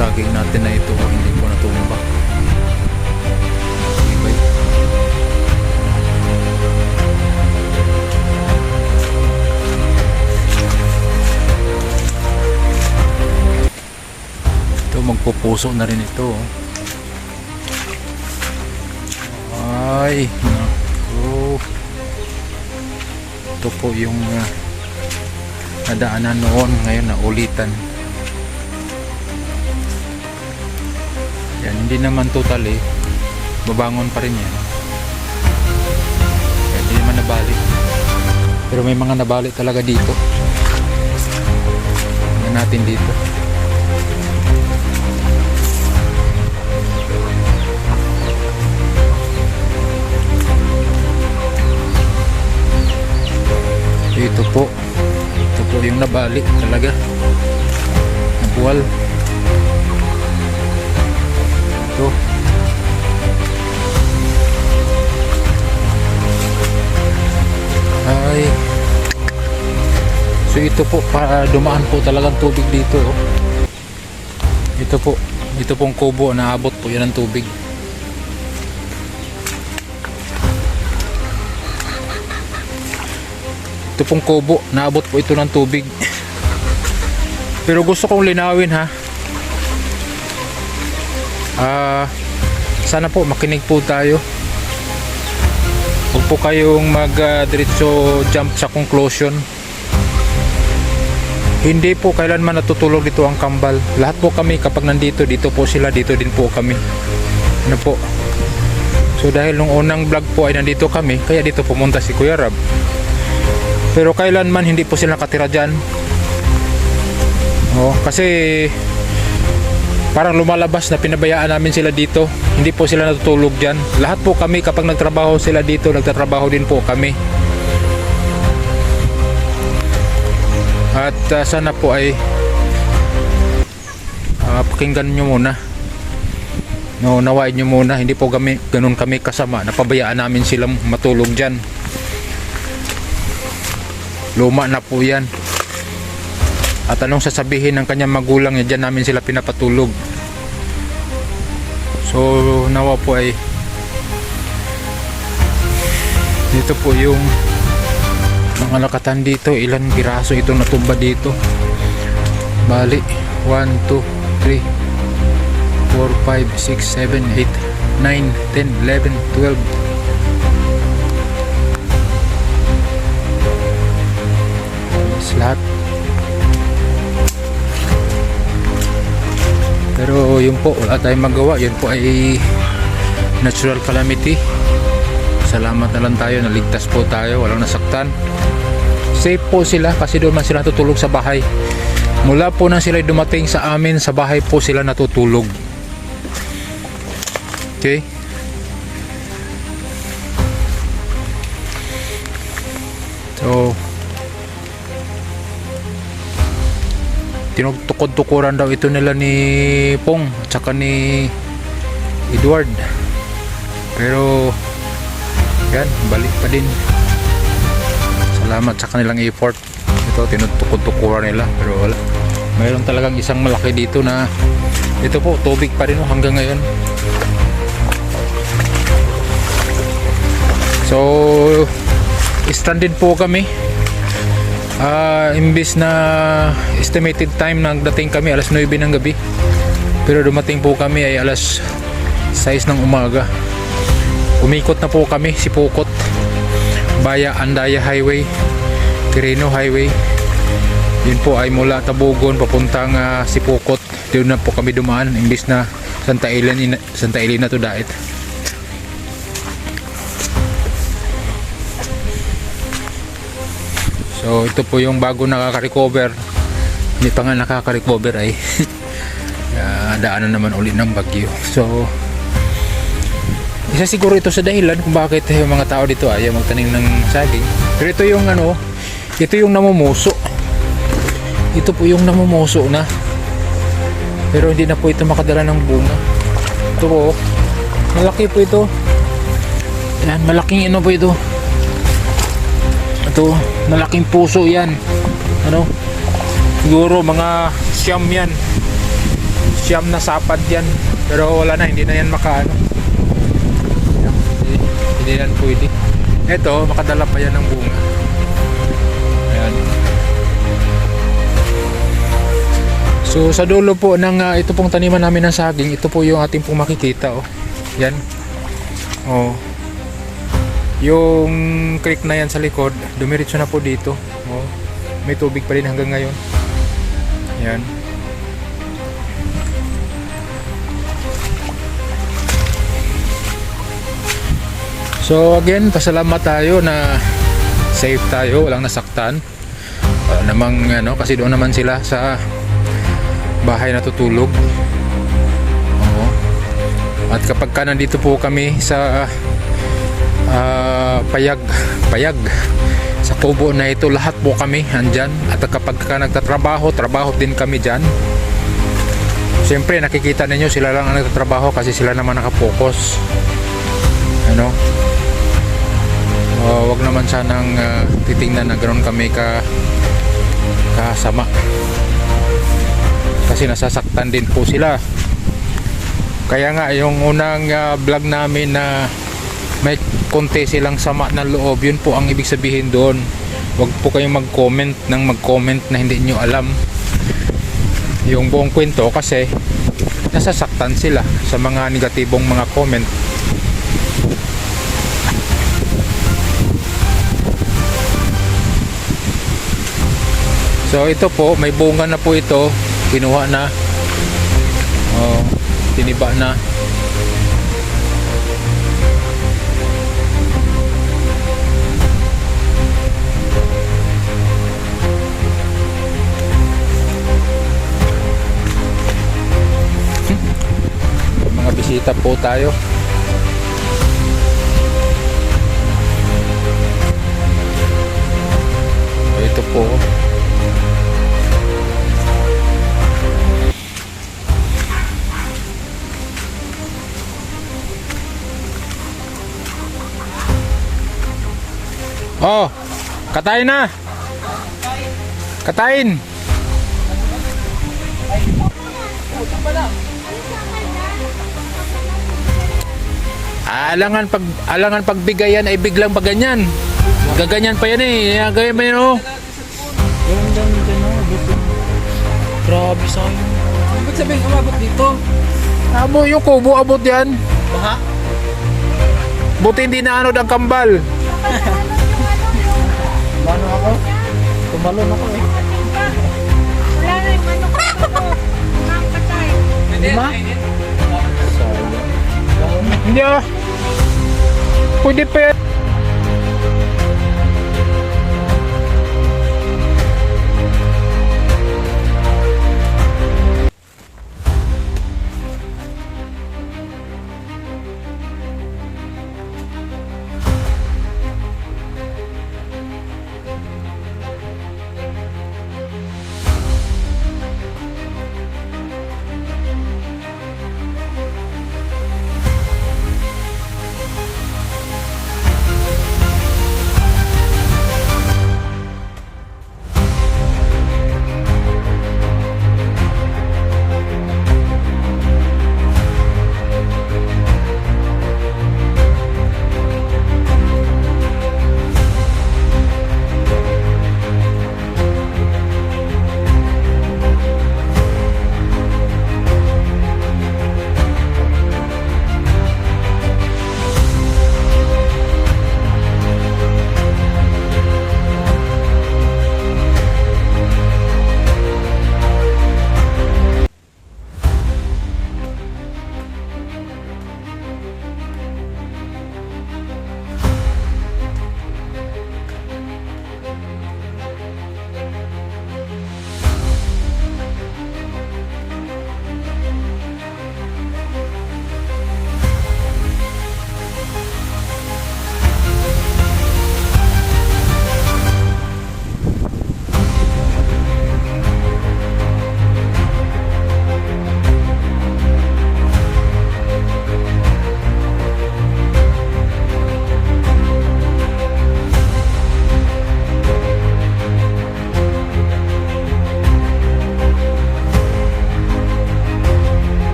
saging natin na ito hindi po natumba. Anyway, ito magpupuso na rin ito. Ay naku, ito po yung nadaanan noon, ngayon na ulitan. Yan, hindi naman totally babangon pa rin yan. Yan, hindi naman nabali, pero may mga nabali talaga dito. Tingnan natin dito. Ito po yung nabalik talaga, nabuwal. Ito ay, so ito po, para dumaan po talagang tubig dito, oh. Ito pong kubo, naabot po yan ng tubig. Ito pong kubo, naabot po ito ng tubig. Pero gusto kong linawin, ha. Sana po makinig po tayo. Huwag po kayong diretso jump sa conclusion. Hindi po kailanman natutulog dito ang kambal. Lahat po kami kapag nandito, dito po sila, dito din po kami. Ano po? So dahil nung unang vlog po ay nandito kami, kaya dito pumunta si Kuya Rab. Pero kailanman hindi po sila nakatira dyan. Kasi parang lumalabas na pinabayaan namin sila dito. Hindi po sila natutulog dyan. Lahat po kami kapag nagtrabaho sila dito, nagtatrabaho din po kami. At sana po ay pakinggan nyo muna. Nawain nyo muna. Hindi po ganun kami kasama. Napabayaan namin silang matulog dyan. Luma na po yan. At anong sasabihin ng kanyang magulang, dyan namin sila pinapatulog. So nawa po ay dito po yung mga nakatan dito. Ilan piraso ito natumba dito? Bali 1, 2, 3, 4, 5, 6, 7, 8, 9, 10, 11, 12. Lahat. Pero yun po, wala tayong magawa. Yun po ay natural calamity. Salamat na lang tayo, naligtas po tayo, walang nasaktan. Safe po sila kasi doon man sila natutulog sa bahay. Mula po na sila dumating sa amin, sa bahay po sila natutulog. Okay. So tinukod-tukuran daw ito nila ni Pong at saka ni Edward, pero yan, balik pa din. Salamat sa kanilang effort. Ito tinutukod-tukuran nila, pero wala, mayroon talagang isang malaki dito na ito po, tubig pa rin hanggang ngayon. So stranded po kami. Imbis na estimated time na dating kami alas 9 ng gabi, pero dumating po kami ay alas 6 ng umaga. Umikot na po kami si Pukot via Andaya Highway, Quirino Highway. Yun po ay mula Tabugon papuntang Sipukot. Doon na po kami dumaan imbis na Santa Elena to Dait. So ito po yung bago nakaka-recover. Hindi pa nga nakaka-recover ay daanan naman ulit ng bagyo. So isa siguro ito sa dahilan kung bakit yung mga tao dito ayaw magtanim ng saging. Pero ito yung ito yung namumuso. Ito po yung namumuso na. Pero hindi na po ito makadala ng bunga. Ito po, malaki po ito. Yan, malaking po ito. Ito, malaking puso yan. Siguro mga siyam yan. siyam na sapad yan. Pero wala na, hindi na yan makaano. Hindi yan pwede. Ito, makadala pa yan ng bunga. Ayan. So sa dulo po ng ito pong taniman namin ng saging, ito po yung ating pong makikita, oh. Yan. Oh. Yung creek na yan sa likod, dumiretso na po dito. Oh. May tubig pa rin hanggang ngayon. Yan. So again, pasalamat tayo na safe tayo, walang nasaktan. Namang ano, kasi doon naman sila sa bahay natutulog. Oo. At kapag ka nandito po kami sa payag sa kubo na ito, lahat po kami andyan. At kapag ka nagtatrabaho, trabaho din kami dyan. Siyempre nakikita ninyo sila lang ang nagtatrabaho kasi sila naman nakapokus. Ano? Wag naman sanang titingnan na ganoon kami kasama. Kasi nasasaktan din po sila. Kaya nga yung unang vlog namin na may konti silang sama ng loob, yun po ang ibig sabihin doon. Wag po kayong mag-comment na hindi nyo alam yung buong kwento kasi nasasaktan sila sa mga negatibong mga comment. So ito po, may bunga na po ito, kinuha na, tiniba na. Mga bisita po tayo. Ito po. Oh, katayin na. Katayin. Alangan pagbigayan ay biglang paganyan. Gaganyan pa yan eh. Ganyan pa yan oh. Grabe sa akin. Ba't sabihin umabot dito? Abo yung kubo, abot yan. Baha? Buti hindi na ano ang kambal. Paano ako? Tumalon ako eh. Wala na yung ano ko. Mga patay. Lima? Hindi ah. Pwede pa yan.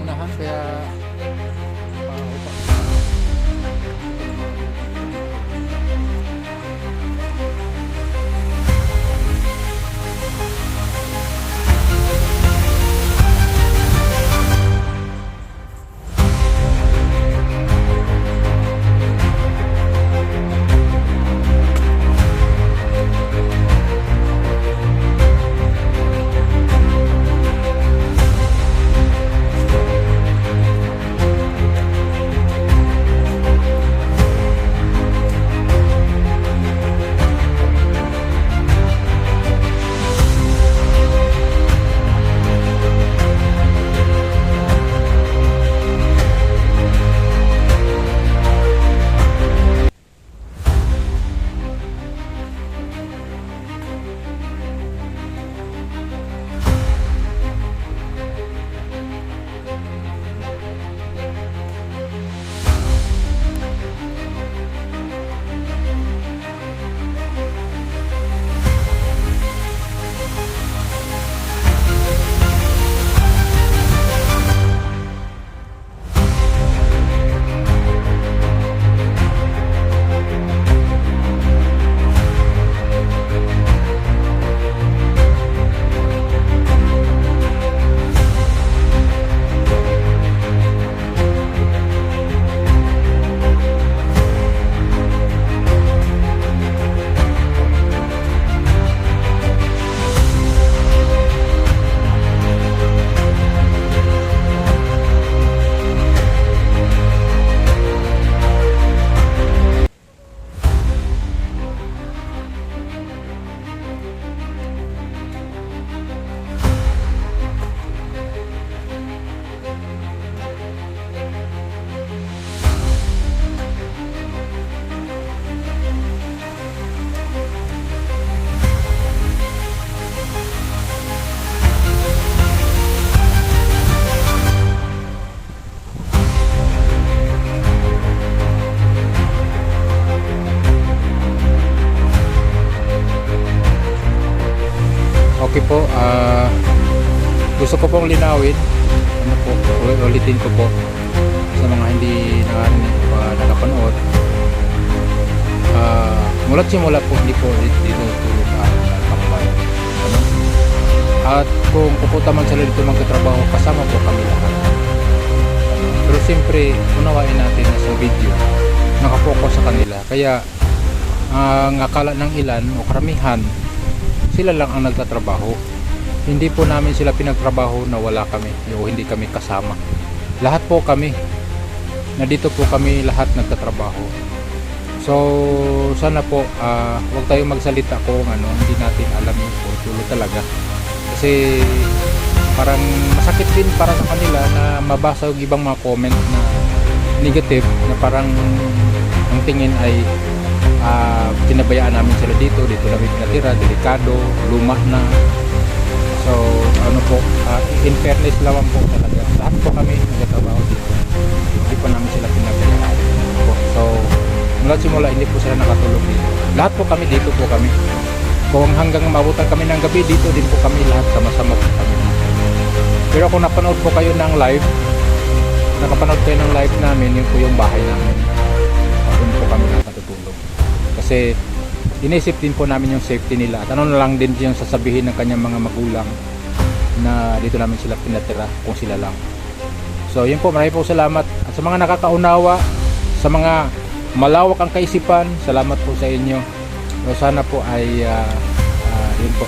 unahan kaya okay po, gusto ko pong linawin, ano po, ulitin ko po sa mga hindi nakapanood. Mula't simula po, hindi po dito tulog ang takbay. Ano? At kung pupunta man sila dito magkatrabaho, kasama po kami lahat. Pero siyempre, unawain natin na sa video, nakapokus sa kanila. Kaya, ang akala ng ilan o karamihan, sila lang ang nagtatrabaho. Hindi po namin sila pinagtrabaho na wala kami o hindi kami kasama. Lahat po kami, na dito po kami lahat nagtatrabaho. So sana po huwag tayong magsalita kung hindi natin alam yung tulo talaga. Kasi parang masakit din para sa kanila na mabasa yung ibang mga comment na negative, na parang ang tingin ay pinabayaan namin sila dito namin pinatira, delikado, luma na. So ano po, in fairness lang po talaga, lahat po kami nagtatrabaho dito, hindi po namin sila pinabayaan po. So mula simula hindi po sila nakatulog dito, lahat po kami dito po kami. Kung hanggang mabutan kami ng gabi, dito din po kami lahat, sama-sama po kami dito. Pero kung napanood po kayo ng live, nakapanood kayo ng live namin, yun po yung bahay namin, doon po kami nakatutulog. Kasi inisip din po namin yung safety nila, at ano na lang din yung sasabihin ng kanyang mga magulang na dito namin sila pinatira kung sila lang. So yun po, marami po salamat. At sa mga nakakaunawa, sa mga malawak ang kaisipan, salamat po sa inyo. So sana po ay yun po,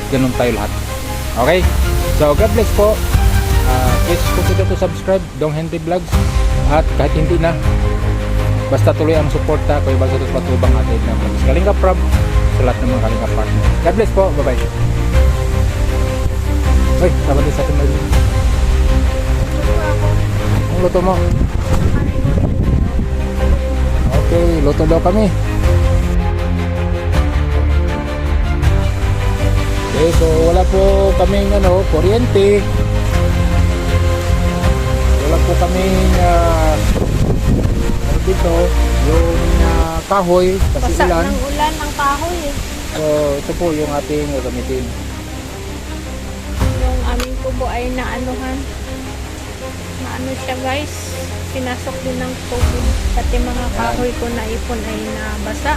ganun tayo lahat. Okay, so God bless po. Please consider to subscribe Dong Henry Vlogs. At kahit hindi na, basta tuloy ang suporta ko, ibang sa patubang atin na vlogs Kalinga Prab, sa lahat ng mga Kalinga partner. God bless po, bye bye. Uy, sabat din sa atin mag ang luto mo. Okay, luto daw kami. Okay, so wala po kaming kuryente. Wala po kaming dito, yung kahoy kasi Basa ulan. ng ulan ang kahoy eh. So ito po yung ating gagamitin. Yung aming kubo ay naanuhan. ano siya guys, pinasok din ng tubig. Pati mga kahoy ko na ipon ay nabasa.